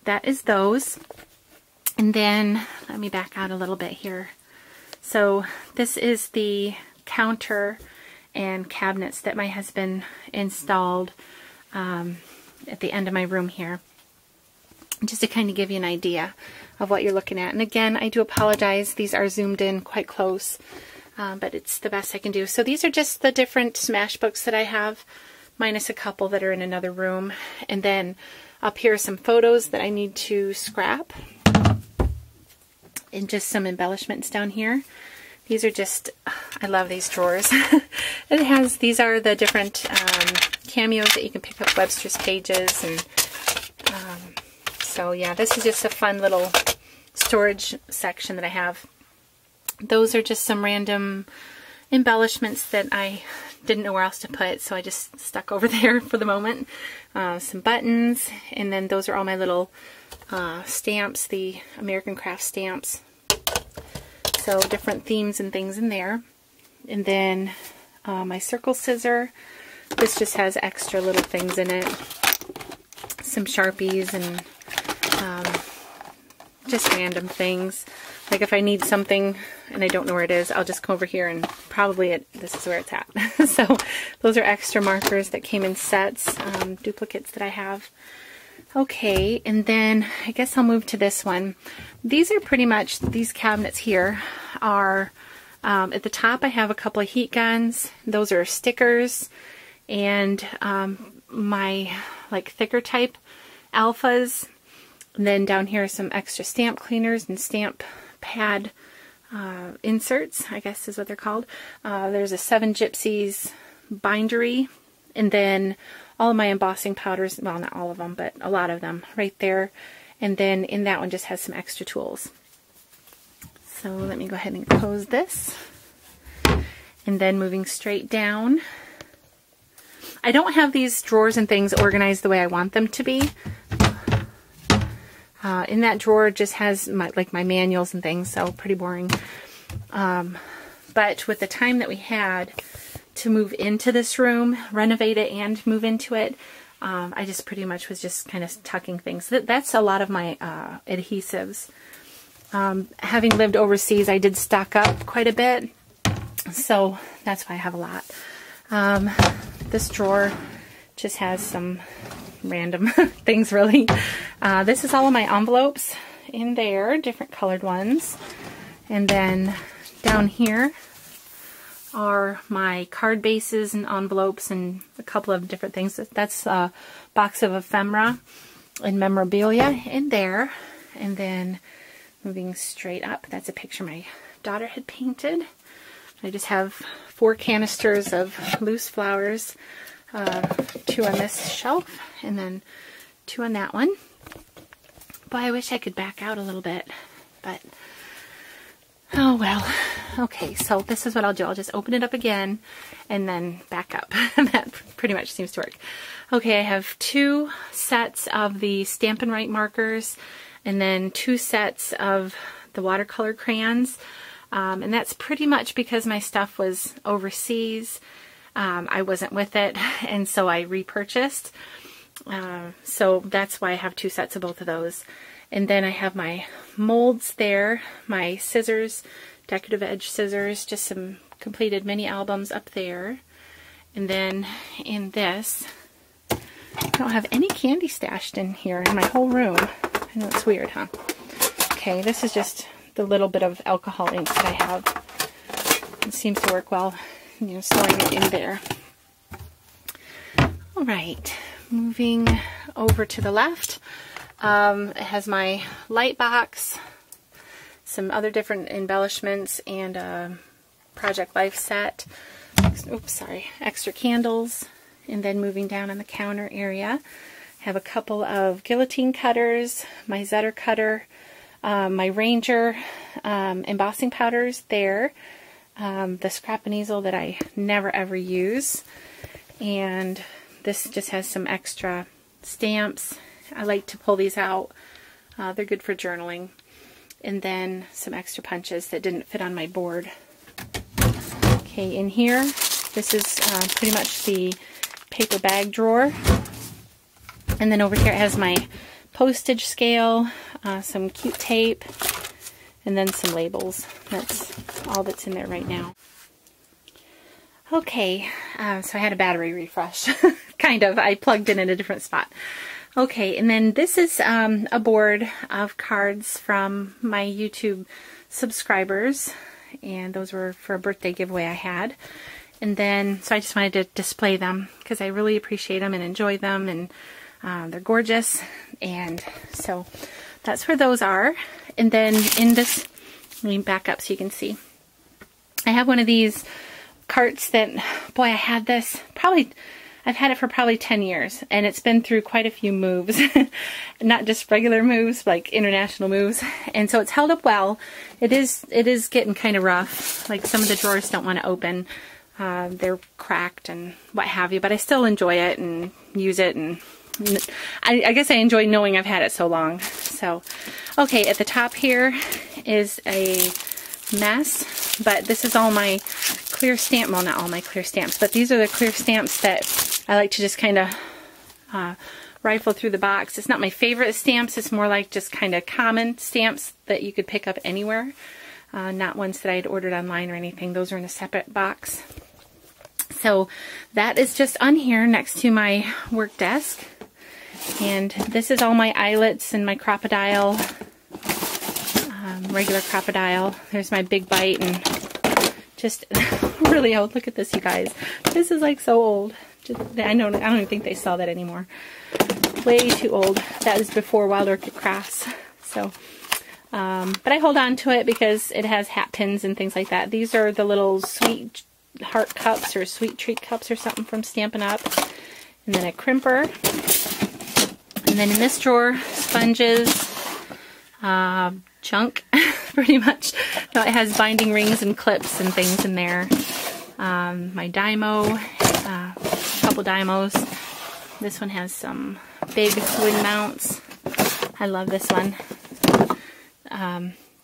that is those. And then let me back out a little bit here. So this is the counter and cabinets that my husband installed at the end of my room here, just to kind of give you an idea of what you're looking at. And again, I do apologize, these are zoomed in quite close, but it's the best I can do. So these are just the different Smash books that I have, minus a couple that are in another room. And then up here are some photos that I need to scrap, and just some embellishments down here. These are just, I love these drawers. These are the different cameos that you can pick up, Webster's pages, and so yeah, this is just a fun little storage section that I have. Those are just some random embellishments that I didn't know where else to put, so I just stuck over there for the moment. Some buttons, and then those are all my little stamps, the American Craft stamps. So different themes and things in there. And then my circle scissor. This just has extra little things in it. Some Sharpies and just random things. Like if I need something and I don't know where it is, I'll just come over here and probably this is where it's at. So those are extra markers that came in sets, duplicates that I have. Okay, and then I guess I'll move to this one. These are pretty much, these cabinets here are, at the top I have a couple of heat guns. Those are stickers, and my like thicker type alphas. And then down here are some extra stamp cleaners and stamp pad inserts, I guess is what they're called. There's a 7 Gypsies bindery, and then all of my embossing powders, well, not all of them, but a lot of them right there. And then in that one just has some extra tools. So let me go ahead and close this. And then moving straight down. I don't have these drawers and things organized the way I want them to be. In that drawer just has my manuals and things, so pretty boring. But with the time that we had to move into this room, renovate it and move into it, I just pretty much was just kind of tucking things. That's a lot of my adhesives. Having lived overseas, I did stock up quite a bit, so that's why I have a lot. This drawer just has some random things, really. This is all of my envelopes in there, different colored ones. And then down here are my card bases and envelopes and a couple of different things. That's a box of ephemera and memorabilia in there. And then moving straight up, that's a picture my daughter had painted. I just have 4 canisters of loose flowers, 2 on this shelf and then 2 on that one. Boy, I wish I could back out a little bit, but oh well. Okay, so this is what I'll do. I'll just open it up again and then back up. That pretty much seems to work. Okay, I have 2 sets of the Stampin' Right markers and then 2 sets of the watercolor crayons. And that's pretty much because my stuff was overseas. I wasn't with it, and so I repurchased. So that's why I have 2 sets of both of those. And then I have my molds there, my scissors, decorative edge scissors, just some completed mini albums up there. And then in this, I don't have any candy stashed in here in my whole room. I know it's weird, huh? Okay, this is just the little bit of alcohol ink that I have. It seems to work well, you know, storing it in there. All right, moving over to the left. It has my light box, some other different embellishments, and a Project Life set. Oops, sorry, extra candles. And then moving down on the counter area, I have a couple of guillotine cutters, my Zetter cutter, my Ranger embossing powders there, the scrap and easel that I never ever use, and this just has some extra stamps. I like to pull these out. They're good for journaling. And then some extra punches that didn't fit on my board. Okay, in here, this is pretty much the paper bag drawer. And then over here it has my postage scale, some cute tape, and then some labels. That's all that's in there right now. Okay, so I had a battery refresh, kind of. I plugged in a different spot. Okay, and then this is a board of cards from my YouTube subscribers, and those were for a birthday giveaway I had. And then, so I just wanted to display them because I really appreciate them and enjoy them, and they're gorgeous. And so that's where those are. And then in this, let me back up so you can see. I have one of these carts that, boy, I had this probably, I've had it for probably 10 years, and it's been through quite a few moves. Not just regular moves, like international moves. And so it's held up well. It is getting kind of rough. Like some of the drawers don't want to open. They're cracked and what have you, but I still enjoy it and use it, and I guess I enjoy knowing I've had it so long. So, okay, at the top here is a mess, but this is all my clear stamp, well, not all my clear stamps, but these are the clear stamps that I like to just kind of rifle through the box. It's not my favorite stamps, it's more like just kind of common stamps that you could pick up anywhere, not ones that I had ordered online or anything. Those are in a separate box. So that is just on here next to my work desk, and this is all my eyelets and my crocodile, regular crocodile. There's my big bite, and just really old. Look at this, you guys. This is like so old. I don't even think they sell that anymore. Way too old. That is before Wild Orchid Crafts. So, but I hold on to it because it has hat pins and things like that. These are the little sweet heart cups or sweet treat cups or something from Stampin' Up. And then a crimper. And then in this drawer, sponges, junk, pretty much. No, it has binding rings and clips and things in there. My Dymo, a couple Dymos. This one has some big wood mounts. I love this one.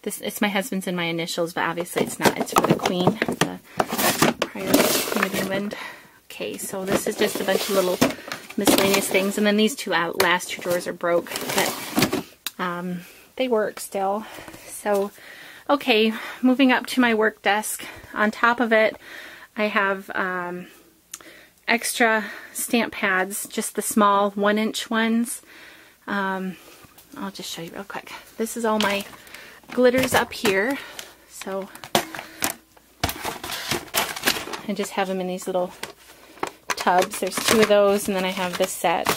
It's my husband's and my initials, but obviously it's not. It's for the Queen, the prior Queen of England. Okay, so this is just a bunch of little miscellaneous things, and then these last two drawers are broke, but they work still. So, okay, moving up to my work desk. On top of it, I have extra stamp pads, just the small 1-inch ones. I'll just show you real quick. This is all my glitters up here. So I just have them in these little tubs. There's 2 of those, and then I have this set.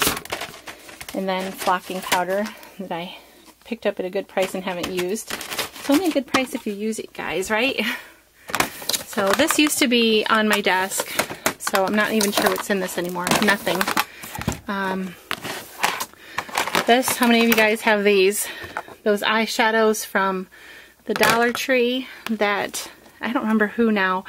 And then flocking powder that I picked up at a good price and haven't used. It's only a good price if you use it, guys, right? So this used to be on my desk, so I'm not even sure what's in this anymore. Nothing. How many of you guys have these? Those eyeshadows from the Dollar Tree that, I don't remember who now,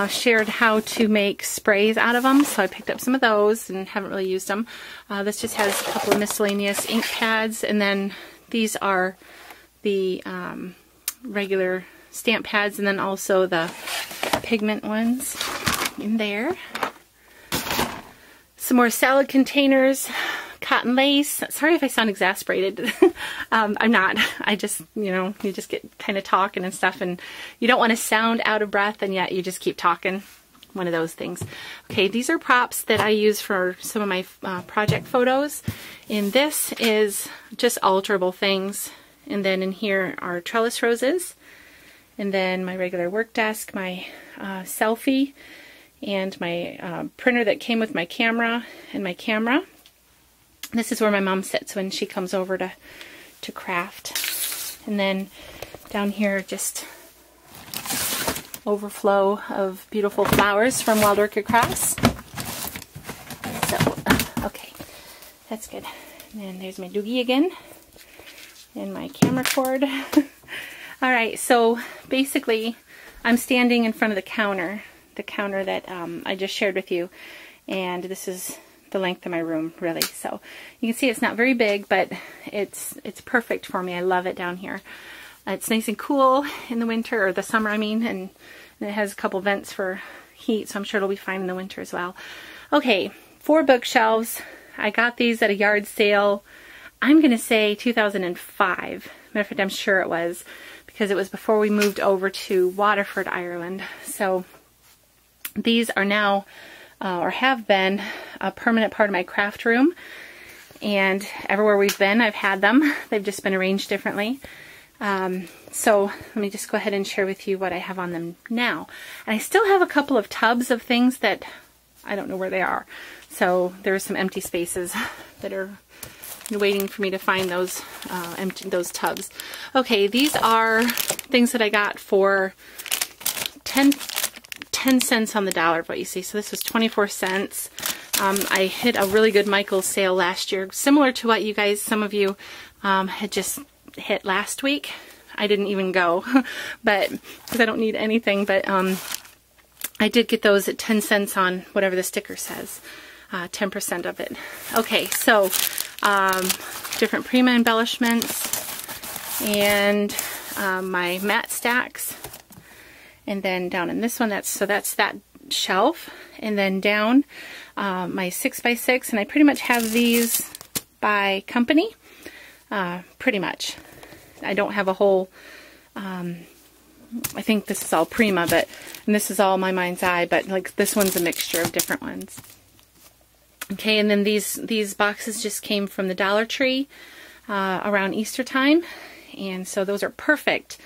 shared how to make sprays out of them. So I picked up some of those and haven't really used them. This just has a couple of miscellaneous ink pads, and then these are the regular stamp pads, and then also the pigment ones in there. Some more salad containers, cotton lace. Sorry if I sound exasperated. I'm not. I just, you just get kind of talking and stuff, and you don't want to sound out of breath, and yet you just keep talking. One of those things. Okay, these are props that I use for some of my project photos. And this is just alterable things. And then in here are trellis roses. And then my regular work desk, my selfie, and my printer that came with my camera, and my camera. This is where my mom sits when she comes over to craft. And then down here, just overflow of beautiful flowers from Wild Orchid Crafts. So, okay, that's good. And then there's my doogie again, and my camera cord. Alright, so basically, I'm standing in front of the counter that I just shared with you, and this is the length of my room, really. So you can see it's not very big, but it's perfect for me. I love it down here. It's nice and cool in the winter, or the summer, I mean, and it has a couple vents for heat, so I'm sure it'll be fine in the winter as well. Okay, 4 bookshelves. I got these at a yard sale. I'm going to say 2005. Matter of fact, I'm sure it was, because it was before we moved over to Waterford, Ireland. So these are now, or have been, a permanent part of my craft room. And everywhere we've been, I've had them. They've just been arranged differently. So let me just go ahead and share with you what I have on them now. And I still have a couple of tubs of things that I don't know where they are. So there are some empty spaces that are waiting for me to find those those tubs. Okay, these are things that I got for 10 cents on the dollar, what you see. So this was 24 cents. I hit a really good Michael's sale last year, similar to what you guys, some of you, had just hit last week. I didn't even go, but because I don't need anything, but I did get those at 10 cents on whatever the sticker says, 10% of it. Okay, so different Prima embellishments and my matte stacks, and then down in this one, that's that shelf, and then down my 6x6, and I pretty much have these by company, pretty much. I don't have a whole, I think this is all Prima, and this is all my mind's eye, but like this one's a mixture of different ones. Okay, and then these boxes just came from the Dollar Tree around Easter time, and so those are perfect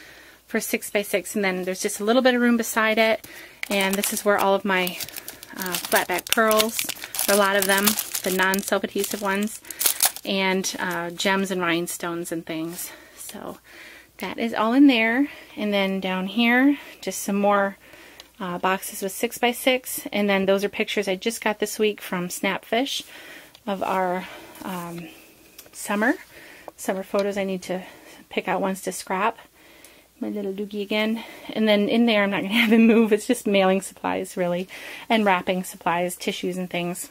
for 6x6, and then there's just a little bit of room beside it, and this is where all of my flat back pearls, a lot of them, the non-self-adhesive ones, and gems and rhinestones and things. So that is all in there. And then down here, just some more boxes with 6x6, and then those are pictures I just got this week from Snapfish of our summer photos. I need to pick out ones to scrap. My little doogie again. And then in there, I'm not going to have him move. It's just mailing supplies, really, and wrapping supplies, tissues and things.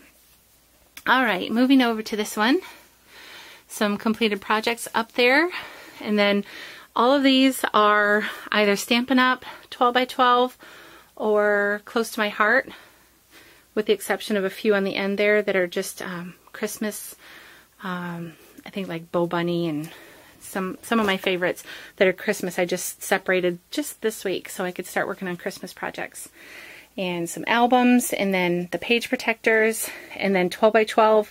Alright, moving over to this one. Some completed projects up there. And then all of these are either Stampin' Up! 12x12 or Close to My Heart, with the exception of a few on the end there that are just Christmas, I think like Bo Bunny, and some of my favorites that are Christmas I just separated just this week so I could start working on Christmas projects. And some albums, and then the page protectors, and then 12x12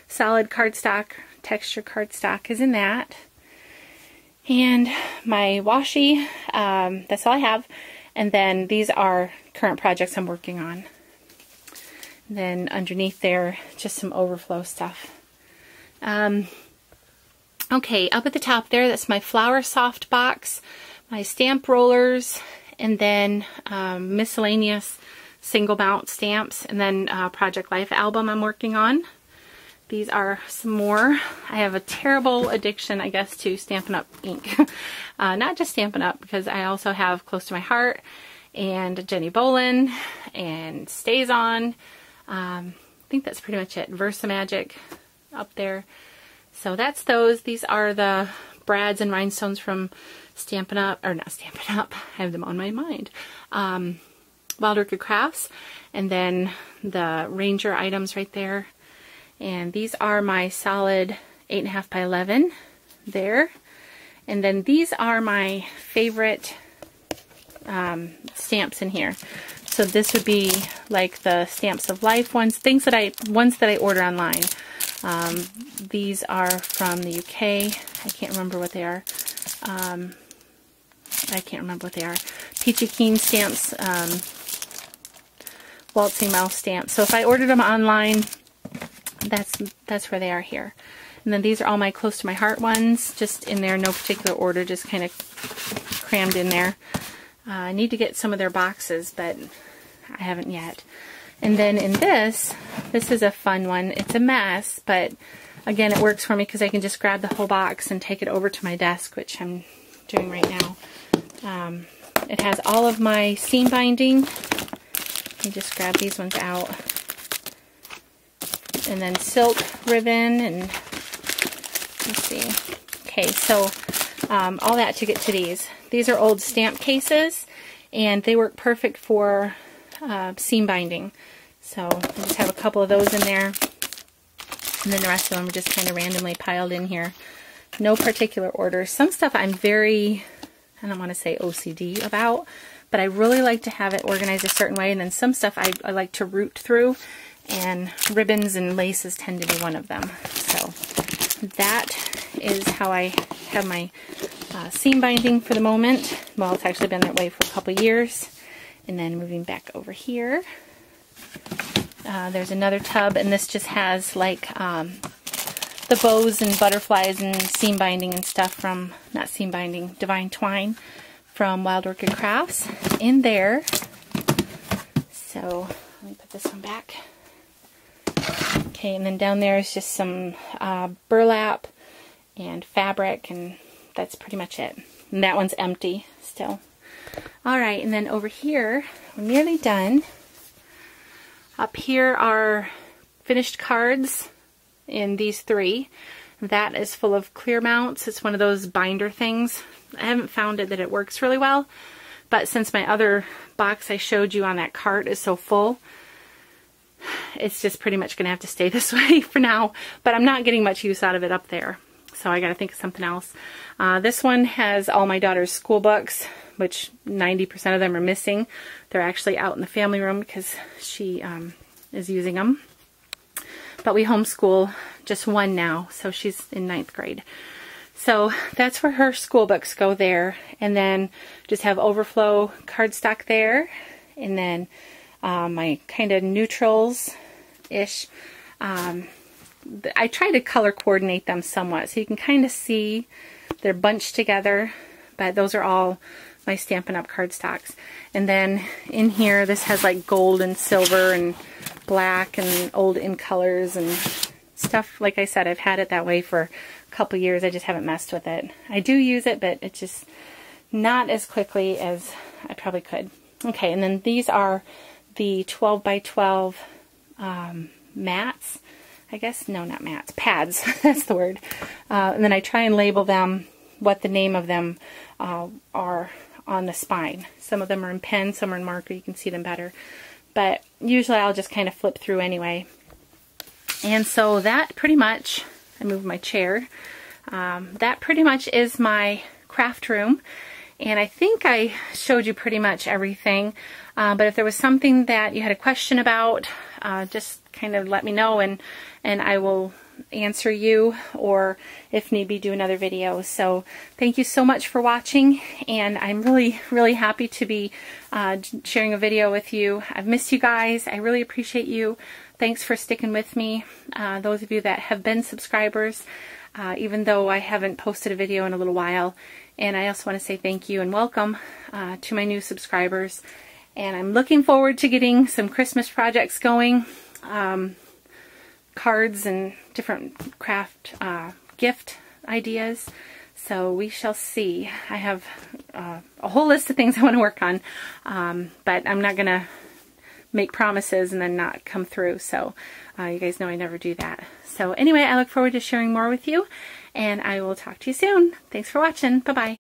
solid cardstock, texture cardstock is in that. And my washi, that's all I have. And then these are current projects I'm working on. And then underneath there, just some overflow stuff. Okay, up at the top there, that's my Flower Soft box, my stamp rollers, and then miscellaneous single mount stamps, and then Project Life album I'm working on. These are some more. I have a terrible addiction, I guess, to Stampin' Up! Ink. Not just Stampin' Up! Because I also have Close to My Heart, and Jenny Bolin, and Stays On. I think that's pretty much it. Versa Magic up there. So that's those. These are the brads and rhinestones from Stampin' Up! Or not Stampin' Up! I have them on my mind. Wild Orchid Crafts. And then the Ranger items right there. And these are my solid 8.5 by 11 there. And then these are my favorite stamps in here. So this would be like the Stamps of Life ones, ones that I order online. These are from the UK. I can't remember what they are. Peachy Keen stamps, Waltzing Mouse stamps. So if I ordered them online, that's where they are here. And then these are all my Close to My Heart ones, just in there, no particular order, just kind of crammed in there. I need to get some of their boxes, but I haven't yet. And then in this is a fun one. It's a mess, but again, it works for me because I can just grab the whole box and take it over to my desk, which I'm doing right now. It has all of my seam binding. Let me just grab these ones out. And then silk ribbon, and let's see. Okay, so all that to get to these. These are old stamp cases, and they work perfect for seam binding. So I just have a couple of those in there. And then the rest of them are just kind of randomly piled in here. No particular order. Some stuff I'm very, I don't want to say OCD about, but I really like to have it organized a certain way. And then some stuff I like to root through, and ribbons and laces tend to be one of them. So that is how I have my seam binding for the moment. Well, it's actually been that way for a couple years. And then moving back over here, there's another tub, and this just has like the bows and butterflies and seam binding and stuff from, not seam binding, divine twine from Wild Orchid Crafts in there. So let me put this one back. Okay, and then down there is just some burlap and fabric, and that's pretty much it. And that one's empty still. All right, and then over here, we're nearly done. Up here are finished cards in these three. That is full of clear mounts. It's one of those binder things. I haven't found it that it works really well, but since my other box I showed you on that cart is so full, it's just pretty much going to have to stay this way for now, but I'm not getting much use out of it up there, so I got to think of something else. This one has all my daughter's school books, which 90% of them are missing. They're actually out in the family room because she is using them. But we homeschool just one now, so she's in 9th grade. So that's where her school books go there. And then just have overflow cardstock there. And then my kind of neutrals-ish. I try to color coordinate them somewhat, so you can kind of see they're bunched together. But those are all my Stampin' Up! Cardstocks. And then in here, this has like gold and silver and black and old in colors and stuff. Like I said, I've had it that way for a couple years. I just haven't messed with it. I do use it, but it's just not as quickly as I probably could. Okay, and then these are the 12 by 12 mats. I guess, no, not mats, pads. That's the word. And then I try and label them, what the name of them are on the spine. Some of them are in pen, some are in marker. You can see them better. But usually I'll just kind of flip through anyway. And so that pretty much, I moved my chair, that pretty much is my craft room. And I think I showed you pretty much everything. But if there was something that you had a question about, just kind of let me know, and I will answer you, or if need be, do another video. So thank you so much for watching, and I'm really happy to be sharing a video with you. I've missed you guys. I really appreciate you. Thanks for sticking with me. Those of you that have been subscribers, even though I haven't posted a video in a little while. And I also want to say thank you and welcome to my new subscribers. And I'm looking forward to getting some Christmas projects going. Cards and different craft gift ideas. So we shall see. I have a whole list of things I want to work on, but I'm not going to make promises and then not come through. So you guys know I never do that. So anyway, I look forward to sharing more with you, and I will talk to you soon. Thanks for watching. Bye-bye.